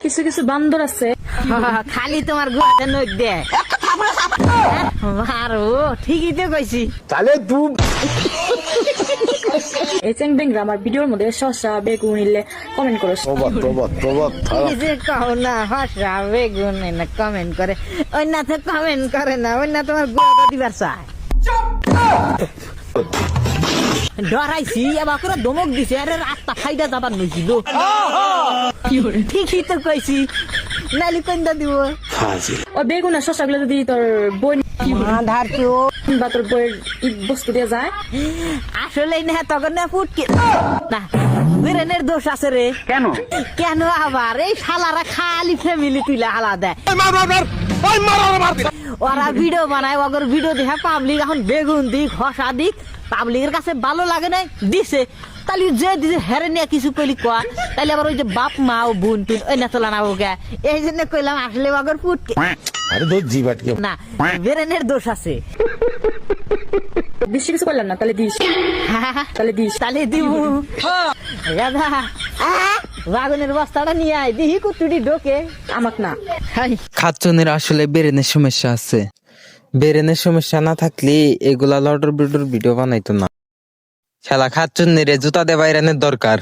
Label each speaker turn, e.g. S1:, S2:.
S1: কিছু কিছু বান্দর আছে
S2: খালি তোমার গুয়াতে নখ দে মারো ঠিকই তো কইছি
S3: তাহলে তুই
S1: এই চ্যাং বেংরা আমার ভিডিওর মধ্যে শসা বেগুন ইলে কমেন্ট করো।
S2: এই যে কও না হসরা বেগুন না কমেন্ট করে ওই না তো কমেন্ট করে না ওই না তোমার গুয়াতে দিবার চায় ডরাইছি এবার করে ধমক দিছে আরে রাস্তা ফাইদা যাবার নইছিল ঠিকই তো কইছি নালি কোনটা দিব
S1: ও বেগুন আর শসা গুলো যদি তোর বই
S2: আধার
S1: বা তোর বইয়ের বস্তু দিয়ে যায়
S2: আসলে না তখন না ফুটকে না বীরেনের দোষ আছে রে
S3: কেন
S2: কেন আবার এই শালারা খালি ফ্যামিলি তুলে হালা দেয় ওরা ভিডিও বানায় ওগর ভিডিও দেখে পাবলিক এখন বেগুন দিক হসা দিক পাবলিকের কাছে ভালো লাগে নাই দিছে তাহলে যে দিছে হেরে নিয়ে কিছু কইলি কোয়া তাহলে আবার ওই যে বাপ মা ও বোন টুন ওই না তোলা না ওকে এই জন্য কইলাম আসলে ওগর ফুটকে
S3: আরে দোষ জিবাটকে
S2: না বীরেনের দোষ আছে
S1: বেশি কিছু করলাম না তাহলে দিস
S2: তাহলে দিব গাধা বাগুনের বস্তাটা নিয়ে আয় দিহি কুতুটি ঢোকে
S1: আমাক না
S2: হাই
S4: খাচ্চনের আসলে ব্রেনের সমস্যা আছে। ব্রেনের সমস্যা না থাকলে এগুলা লটর বিটর ভিডিও বানাইতো না। শালা খাচ্চনের জুতা দে বাইরানের দরকার।